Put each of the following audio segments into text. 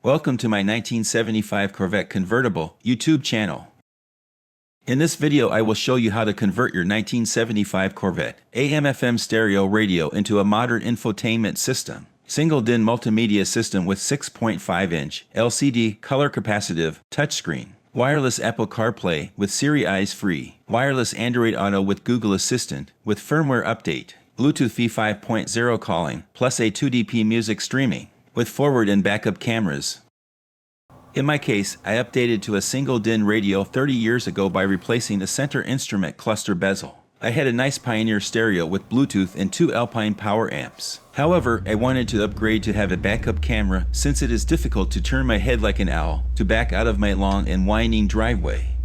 Welcome to my 1975 Corvette convertible YouTube channel. In this video I will show you how to convert your 1975 Corvette AM/FM stereo radio into a modern infotainment system. Single DIN multimedia system with 6.5-inch LCD color capacitive touchscreen. Wireless Apple CarPlay with Siri eyes-free. Wireless Android Auto with Google Assistant with firmware update. Bluetooth V5.0 calling plus a 2DP music streaming with forward and backup cameras. In my case, I updated to a single DIN radio 30 years ago by replacing the center instrument cluster bezel. I had a nice Pioneer stereo with Bluetooth and 2 Alpine power amps. However, I wanted to upgrade to have a backup camera since it is difficult to turn my head like an owl to back out of my long and winding driveway.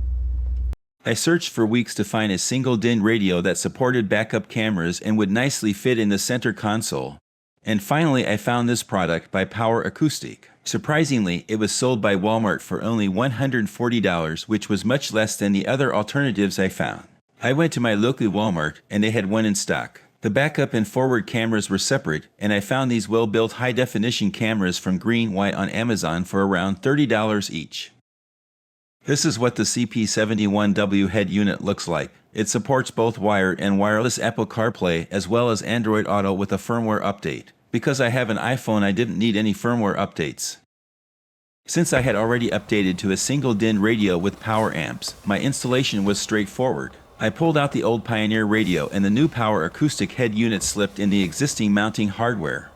I searched for weeks to find a single DIN radio that supported backup cameras and would nicely fit in the center console. And finally I found this product by Power Acoustic. Surprisingly, it was sold by Walmart for only $140, which was much less than the other alternatives I found. I went to my local Walmart and they had one in stock. The backup and forward cameras were separate, and I found these well-built high-definition cameras from Green White on Amazon for around $30 each. This is what the CP71W head unit looks like. It supports both wired and wireless Apple CarPlay as well as Android Auto with a firmware update. Because I have an iPhone, I didn't need any firmware updates. Since I had already updated to a single DIN radio with power amps, my installation was straightforward. I pulled out the old Pioneer radio and the new Power Acoustic head unit slipped in the existing mounting hardware.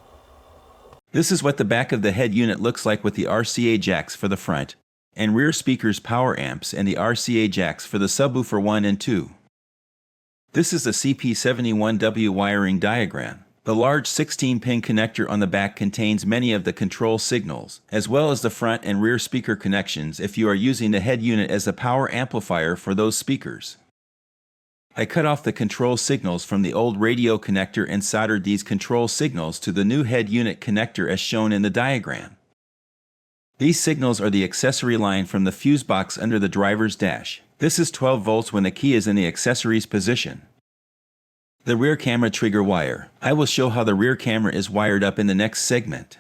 This is what the back of the head unit looks like with the RCA jacks for the front and rear speakers, power amps, and the RCA jacks for the subwoofer 1 and 2. This is the CP71W wiring diagram. The large 16-pin connector on the back contains many of the control signals, as well as the front and rear speaker connections if you are using the head unit as a power amplifier for those speakers. I cut off the control signals from the old radio connector and soldered these control signals to the new head unit connector as shown in the diagram. These signals are the accessory line from the fuse box under the driver's dash. This is 12 volts when the key is in the accessories position. The rear camera trigger wire. I will show how the rear camera is wired up in the next segment.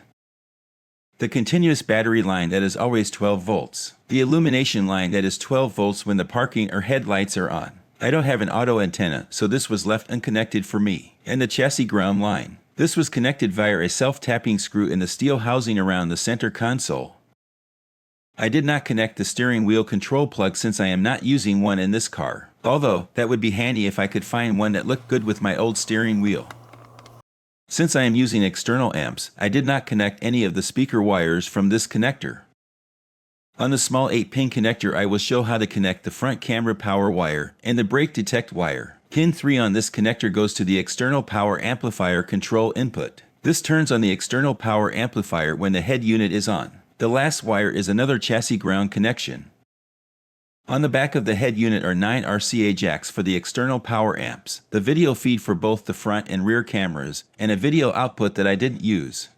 The continuous battery line that is always 12 volts. The illumination line that is 12 volts when the parking or headlights are on. I don't have an auto antenna, so this was left unconnected for me. And the chassis ground line. This was connected via a self-tapping screw in the steel housing around the center console. I did not connect the steering wheel control plug since I am not using one in this car, although that would be handy if I could find one that looked good with my old steering wheel. Since I am using external amps, I did not connect any of the speaker wires from this connector. On the small 8-pin connector I will show how to connect the front camera power wire and the brake detect wire. Pin 3 on this connector goes to the external power amplifier control input. This turns on the external power amplifier when the head unit is on. The last wire is another chassis ground connection. On the back of the head unit are 9 RCA jacks for the external power amps, the video feed for both the front and rear cameras, and a video output that I didn't use.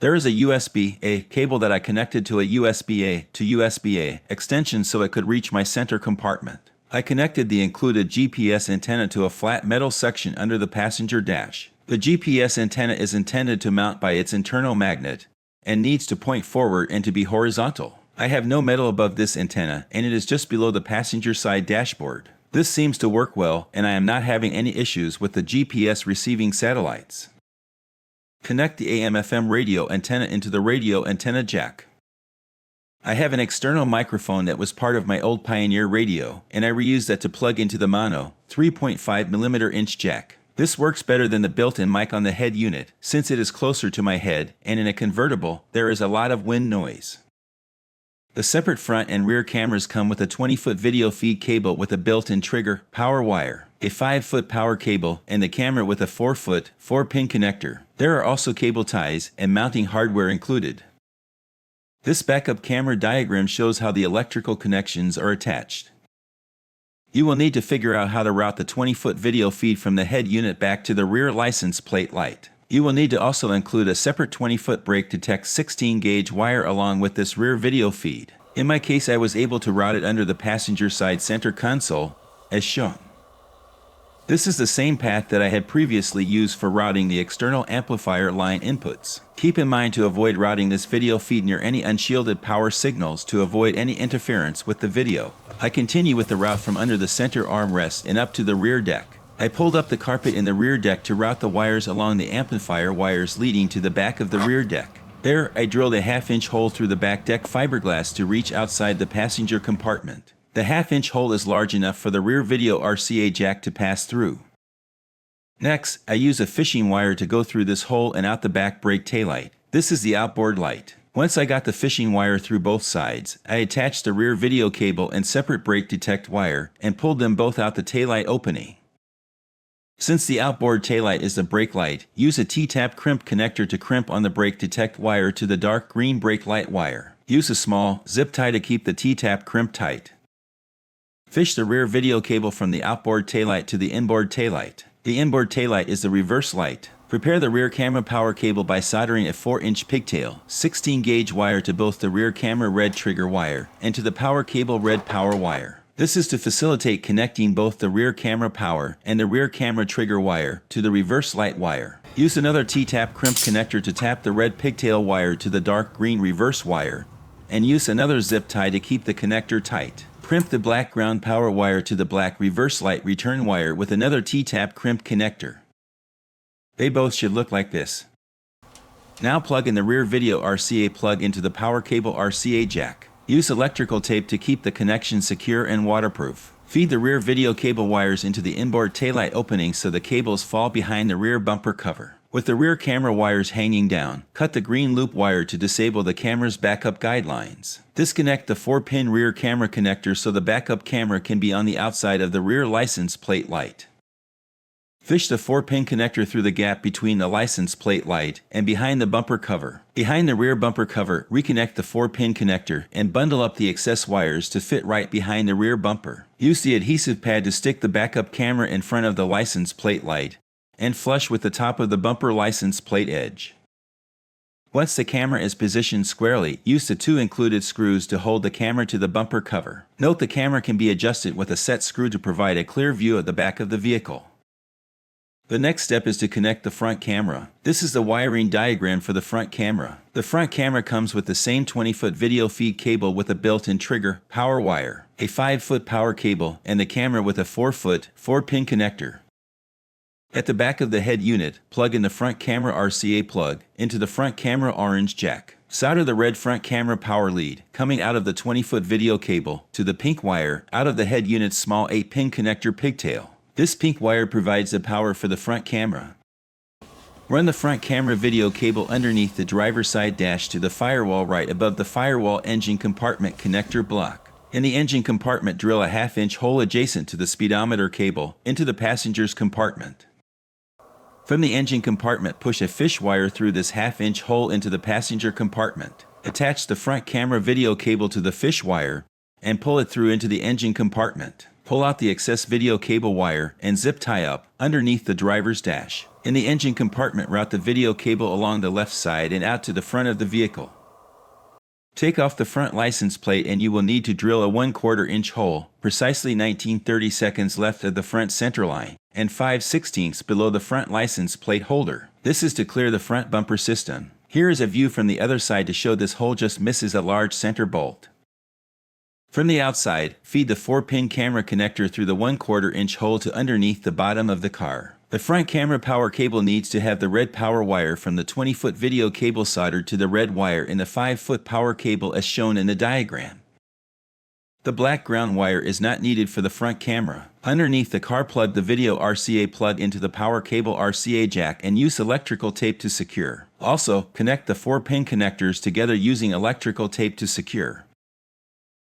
There is a USB-A cable that I connected to a USB-A to USB-A extension so it could reach my center compartment. I connected the included GPS antenna to a flat metal section under the passenger dash. The GPS antenna is intended to mount by its internal magnet and needs to point forward and to be horizontal. I have no metal above this antenna and it is just below the passenger side dashboard. This seems to work well and I am not having any issues with the GPS receiving satellites. Connect the AM/FM radio antenna into the radio antenna jack. I have an external microphone that was part of my old Pioneer radio and I reused that to plug into the mono 3.5mm inch jack. This works better than the built-in mic on the head unit since it is closer to my head, and in a convertible, there is a lot of wind noise. The separate front and rear cameras come with a 20-foot video feed cable with a built-in trigger, power wire, a 5-foot power cable, and the camera with a 4-foot, 4-pin connector. There are also cable ties and mounting hardware included. This backup camera diagram shows how the electrical connections are attached. You will need to figure out how to route the 20-foot video feed from the head unit back to the rear license plate light. You will need to also include a separate 20-foot brake detect 16-gauge wire along with this rear video feed. In my case, I was able to route it under the passenger side center console, as shown. This is the same path that I had previously used for routing the external amplifier line inputs. Keep in mind to avoid routing this video feed near any unshielded power signals to avoid any interference with the video. I continue with the route from under the center armrest and up to the rear deck. I pulled up the carpet in the rear deck to route the wires along the amplifier wires leading to the back of the rear deck. There, I drilled a half-inch hole through the back deck fiberglass to reach outside the passenger compartment. The half-inch hole is large enough for the rear video RCA jack to pass through. Next, I use a fishing wire to go through this hole and out the back brake taillight. This is the outboard light. Once I got the fishing wire through both sides, I attached the rear video cable and separate brake detect wire and pulled them both out the taillight opening. Since the outboard taillight is the brake light, use a T-tap crimp connector to crimp on the brake detect wire to the dark green brake light wire. Use a small zip tie to keep the T-tap crimp tight. Fish the rear video cable from the outboard taillight to the inboard taillight. The inboard taillight is the reverse light. Prepare the rear camera power cable by soldering a 4-inch pigtail, 16-gauge wire to both the rear camera red trigger wire and to the power cable red power wire. This is to facilitate connecting both the rear camera power and the rear camera trigger wire to the reverse light wire. Use another T-tap crimp connector to tap the red pigtail wire to the dark green reverse wire, and use another zip tie to keep the connector tight. Crimp the black ground power wire to the black reverse light return wire with another T-tap crimp connector. They both should look like this. Now plug in the rear video RCA plug into the power cable RCA jack. Use electrical tape to keep the connection secure and waterproof. Feed the rear video cable wires into the inboard taillight opening so the cables fall behind the rear bumper cover. With the rear camera wires hanging down, cut the green loop wire to disable the camera's backup guidelines. Disconnect the 4-pin rear camera connector so the backup camera can be on the outside of the rear license plate light. Fish the 4-pin connector through the gap between the license plate light and behind the bumper cover. Behind the rear bumper cover, reconnect the 4-pin connector and bundle up the excess wires to fit right behind the rear bumper. Use the adhesive pad to stick the backup camera in front of the license plate light and flush with the top of the bumper license plate edge. Once the camera is positioned squarely, use the 2 included screws to hold the camera to the bumper cover. Note the camera can be adjusted with a set screw to provide a clear view of the back of the vehicle. The next step is to connect the front camera. This is the wiring diagram for the front camera. The front camera comes with the same 20-foot video feed cable with a built-in trigger, power wire, a 5-foot power cable, and the camera with a 4-foot, 4-pin connector. At the back of the head unit, plug in the front camera RCA plug into the front camera orange jack. Solder the red front camera power lead, coming out of the 20-foot video cable, to the pink wire out of the head unit's small 8-pin connector pigtail. This pink wire provides the power for the front camera. Run the front camera video cable underneath the driver's side dash to the firewall right above the firewall engine compartment connector block. In the engine compartment, drill a 1/2-inch hole adjacent to the speedometer cable into the passenger's compartment. From the engine compartment, push a fish wire through this 1/2-inch hole into the passenger compartment. Attach the front camera video cable to the fish wire and pull it through into the engine compartment. Pull out the excess video cable wire and zip tie up underneath the driver's dash. In the engine compartment, route the video cable along the left side and out to the front of the vehicle. Take off the front license plate and you will need to drill a 1/4 inch hole, precisely 19/30 seconds left of the front center line, and 5/16 below the front license plate holder. This is to clear the front bumper system. Here is a view from the other side to show this hole just misses a large center bolt. From the outside, feed the 4-pin camera connector through the 1/4 inch hole to underneath the bottom of the car. The front camera power cable needs to have the red power wire from the 20-foot video cable soldered to the red wire in the 5-foot power cable as shown in the diagram. The black ground wire is not needed for the front camera. Underneath the car, plug the video RCA plug into the power cable RCA jack and use electrical tape to secure. Also, connect the 4-pin connectors together using electrical tape to secure.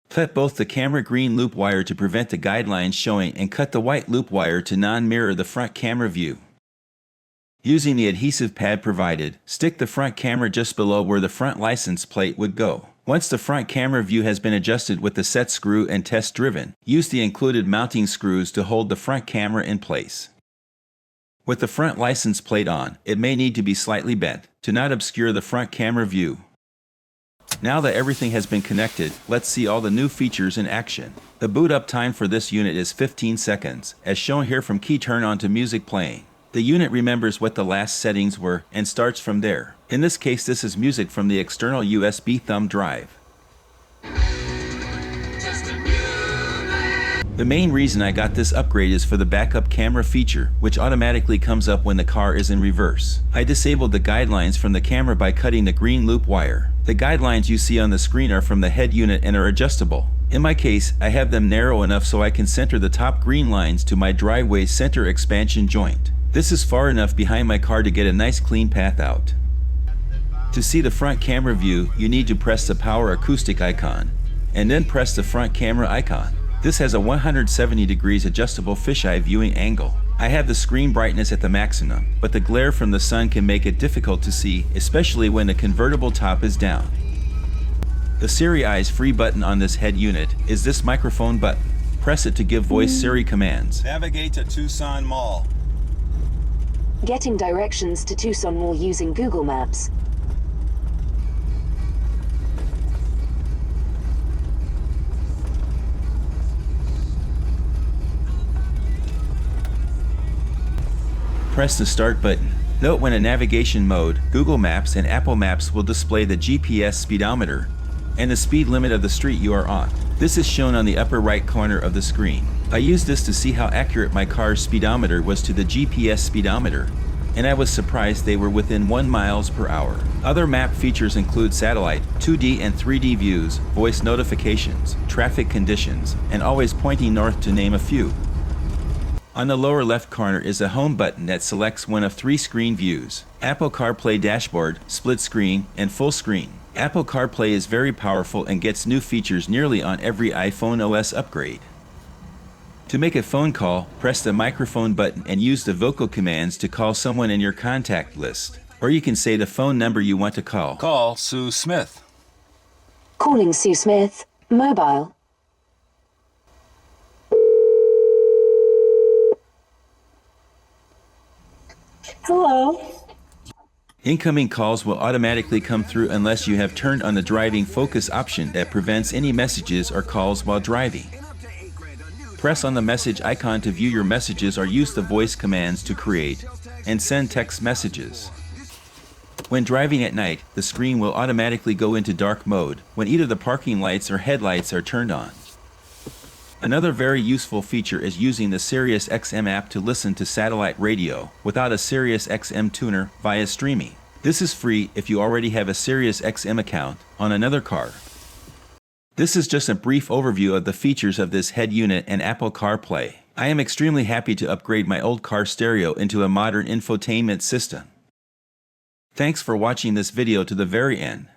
Cut both the camera green loop wire to prevent the guidelines showing and cut the white loop wire to non-mirror the front camera view. Using the adhesive pad provided, stick the front camera just below where the front license plate would go. Once the front camera view has been adjusted with the set screw and test driven, use the included mounting screws to hold the front camera in place. With the front license plate on, it may need to be slightly bent to not obscure the front camera view. Now that everything has been connected, let's see all the new features in action. The boot up time for this unit is 15 seconds, as shown here from key turn on to music playing. The unit remembers what the last settings were and starts from there. In this case, this is music from the external USB thumb drive. The main reason I got this upgrade is for the backup camera feature, which automatically comes up when the car is in reverse. I disabled the guidelines from the camera by cutting the green loop wire. The guidelines you see on the screen are from the head unit and are adjustable. In my case, I have them narrow enough so I can center the top green lines to my driveway center expansion joint. This is far enough behind my car to get a nice clean path out. To see the front camera view, you need to press the power acoustic icon, and then press the front camera icon. This has a 170 degrees adjustable fisheye viewing angle. I have the screen brightness at the maximum, but the glare from the sun can make it difficult to see, especially when the convertible top is down. The Siri Eyes free button on this head unit is this microphone button. Press it to give voice Siri commands. Navigate to Tucson Mall. Getting directions to Tucson Mall using Google Maps. Press the start button. Note when in navigation mode, Google Maps and Apple Maps will display the GPS speedometer and the speed limit of the street you are on. This is shown on the upper right corner of the screen. I used this to see how accurate my car's speedometer was to the GPS speedometer, and I was surprised they were within 1 miles per hour. Other map features include satellite, 2D and 3D views, voice notifications, traffic conditions, and always pointing north to name a few. On the lower left corner is a home button that selects one of 3 screen views: Apple CarPlay dashboard, split screen, and full screen. Apple CarPlay is very powerful and gets new features nearly on every iPhone OS upgrade. To make a phone call, press the microphone button and use the vocal commands to call someone in your contact list. Or you can say the phone number you want to call. Call Sue Smith. Calling Sue Smith. Mobile. Hello. Incoming calls will automatically come through unless you have turned on the driving focus option that prevents any messages or calls while driving. Press on the message icon to view your messages or use the voice commands to create and send text messages. When driving at night, the screen will automatically go into dark mode when either the parking lights or headlights are turned on. Another very useful feature is using the Sirius XM app to listen to satellite radio without a Sirius XM tuner via streaming. This is free if you already have a Sirius XM account on another car. This is just a brief overview of the features of this head unit and Apple CarPlay. I am extremely happy to upgrade my old car stereo into a modern infotainment system. Thanks for watching this video to the very end.